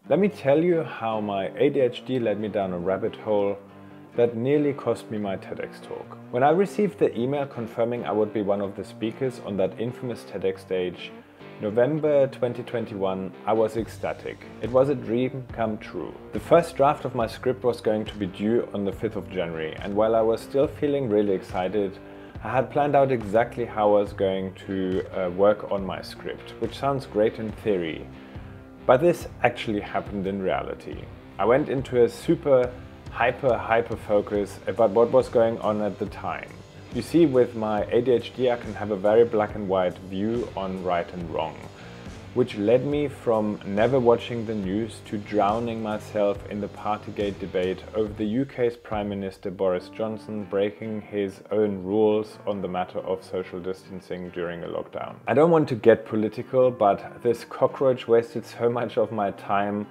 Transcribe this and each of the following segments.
Let me tell you how my ADHD led me down a rabbit hole that nearly cost me my TEDx talk. When I received the email confirming I would be one of the speakers on that infamous TEDx stage, November 2021, I was ecstatic. It was a dream come true. The first draft of my script was going to be due on the 5th of January, and while I was still feeling really excited, I had planned out exactly how I was going to work on my script, which sounds great in theory. But this actually happened in reality. I went into a super hyper focus about what was going on at the time. You see, with my ADHD I can have a very black and white view on right and wrong, which led me from never watching the news to drowning myself in the Partygate debate over the UK's Prime Minister Boris Johnson breaking his own rules on the matter of social distancing during a lockdown. I don't want to get political, but this cockroach wasted so much of my time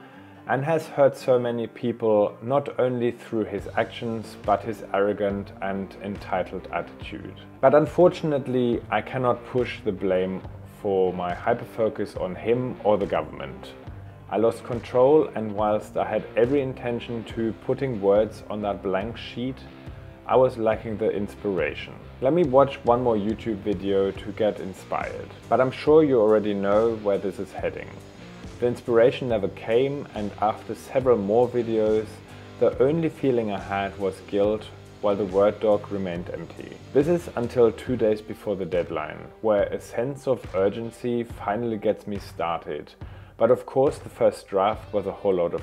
and has hurt so many people, not only through his actions, but his arrogant and entitled attitude. But unfortunately, I cannot push the blame for my hyperfocus on him or the government. I lost control, and whilst I had every intention to putting words on that blank sheet, I was lacking the inspiration. Let me watch one more YouTube video to get inspired. But I'm sure you already know where this is heading. The inspiration never came, and after several more videos, the only feeling I had was guilt, while the Word doc remained empty. This is until 2 days before the deadline, where a sense of urgency finally gets me started. But of course the first draft was a whole lot of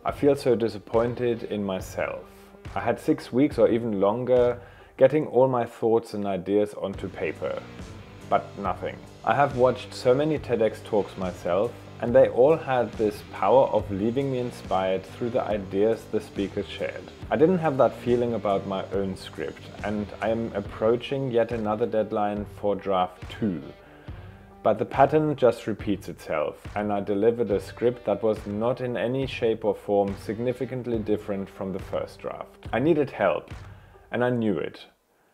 I feel so disappointed in myself. I had 6 weeks or even longer getting all my thoughts and ideas onto paper, but nothing. I have watched so many TEDx talks myself, and they all had this power of leaving me inspired through the ideas the speakers shared. I didn't have that feeling about my own script, and I am approaching yet another deadline for draft 2. But the pattern just repeats itself, and I delivered a script that was not in any shape or form significantly different from the first draft. I needed help, and I knew it.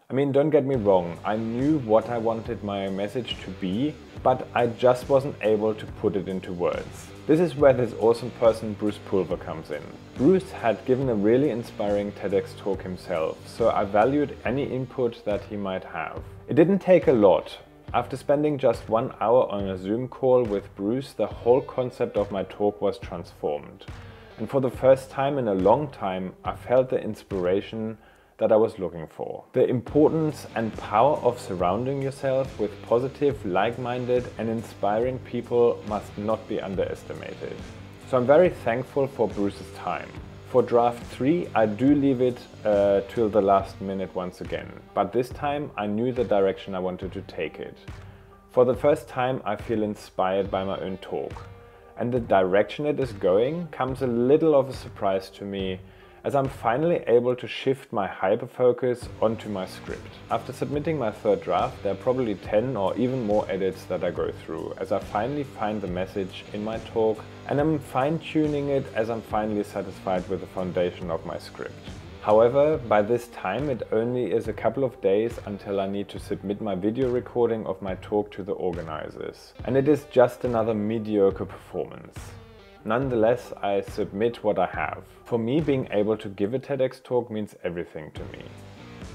I mean, don't get me wrong, I knew what I wanted my message to be, but I just wasn't able to put it into words. This is where this awesome person Bruce Pulver comes in. Bruce had given a really inspiring TEDx talk himself, so I valued any input that he might have. It didn't take a lot. After spending just 1 hour on a Zoom call with Bruce, the whole concept of my talk was transformed. And for the first time in a long time, I felt the inspiration that I was looking for. The importance and power of surrounding yourself with positive, like-minded and inspiring people must not be underestimated. So I'm very thankful for Bruce's time. For draft 3, I do leave it till the last minute once again, but this time I knew the direction I wanted to take it. For the first time I feel inspired by my own talk, and the direction it is going comes a little of a surprise to me, as I'm finally able to shift my hyperfocus onto my script. After submitting my third draft, there are probably 10 or even more edits that I go through, as I finally find the message in my talk, and I'm fine-tuning it as I'm finally satisfied with the foundation of my script. However, by this time it only is a couple of days until I need to submit my video recording of my talk to the organizers, and it is just another mediocre performance. Nonetheless, I submit what I have. For me, being able to give a TEDx talk means everything to me.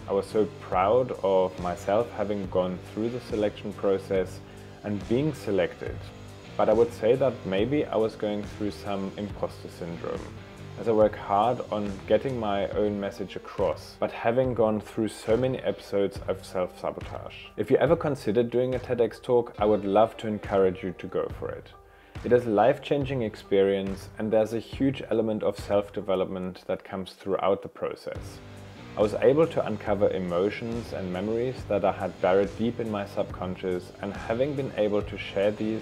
I was so proud of myself having gone through the selection process and being selected. But I would say that maybe I was going through some imposter syndrome, as I work hard on getting my own message across, but having gone through so many episodes of self-sabotage. If you ever considered doing a TEDx talk, I would love to encourage you to go for it. It is a life-changing experience, and there's a huge element of self-development that comes throughout the process. I was able to uncover emotions and memories that I had buried deep in my subconscious, and having been able to share these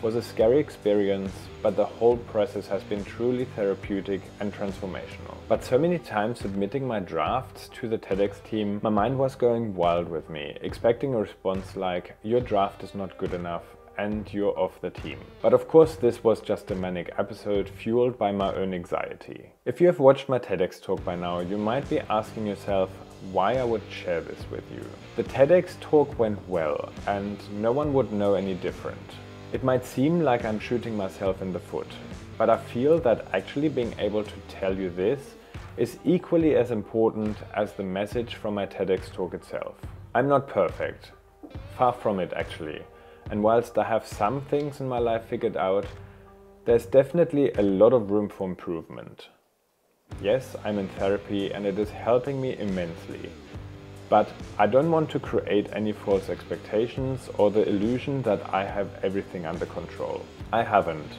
was a scary experience, but the whole process has been truly therapeutic and transformational. But so many times submitting my drafts to the TEDx team, my mind was going wild with me, expecting a response like, "Your draft is not good enough," and "you're off the team." But of course this was just a manic episode fueled by my own anxiety. If you have watched my TEDx talk by now, you might be asking yourself why I would share this with you. The TEDx talk went well, and no one would know any different. It might seem like I'm shooting myself in the foot, but I feel that actually being able to tell you this is equally as important as the message from my TEDx talk itself. I'm not perfect, far from it actually, and whilst I have some things in my life figured out, there's definitely a lot of room for improvement. Yes, I'm in therapy and it is helping me immensely. But I don't want to create any false expectations or the illusion that I have everything under control. I haven't.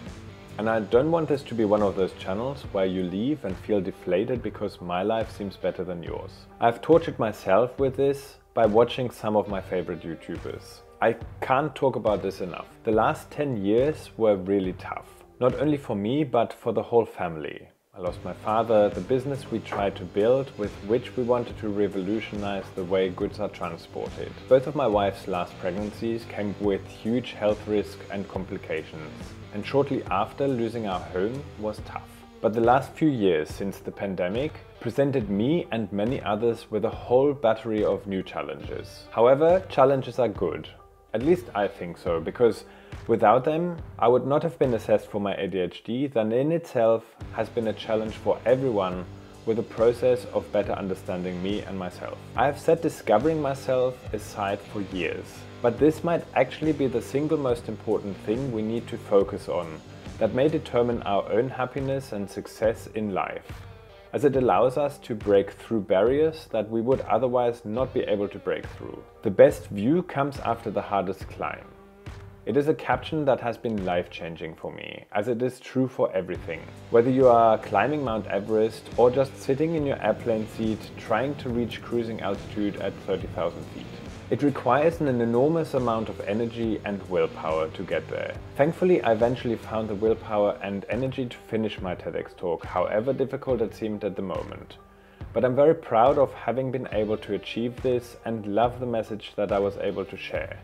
And I don't want this to be one of those channels where you leave and feel deflated because my life seems better than yours. I've tortured myself with this by watching some of my favorite YouTubers. I can't talk about this enough. The last 10 years were really tough. Not only for me, but for the whole family. I lost my father, the business we tried to build, with which we wanted to revolutionize the way goods are transported. Both of my wife's last pregnancies came with huge health risks and complications. And shortly after, losing our home was tough. But the last few years since the pandemic presented me and many others with a whole battery of new challenges. However, challenges are good. At least I think so, because without them, I would not have been assessed for my ADHD. That in itself has been a challenge for everyone with a process of better understanding me and myself. I have set discovering myself aside for years, but this might actually be the single most important thing we need to focus on that may determine our own happiness and success in life, as it allows us to break through barriers that we would otherwise not be able to break through. The best view comes after the hardest climb. It is a caption that has been life-changing for me, as it is true for everything. Whether you are climbing Mount Everest or just sitting in your airplane seat trying to reach cruising altitude at 30,000 feet. It requires an enormous amount of energy and willpower to get there. Thankfully, I eventually found the willpower and energy to finish my TEDx talk, however difficult it seemed at the moment. But I'm very proud of having been able to achieve this and love the message that I was able to share.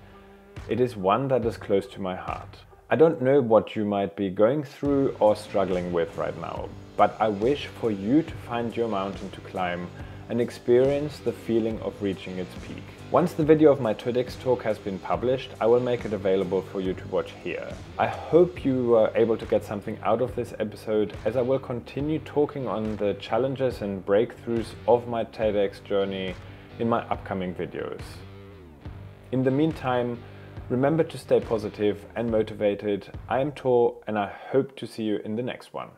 It is one that is close to my heart. I don't know what you might be going through or struggling with right now, but I wish for you to find your mountain to climb and experience the feeling of reaching its peak. Once the video of my TEDx talk has been published, I will make it available for you to watch here. I hope you were able to get something out of this episode, as I will continue talking on the challenges and breakthroughs of my TEDx journey in my upcoming videos. In the meantime, remember to stay positive and motivated. I am Thor and I hope to see you in the next one.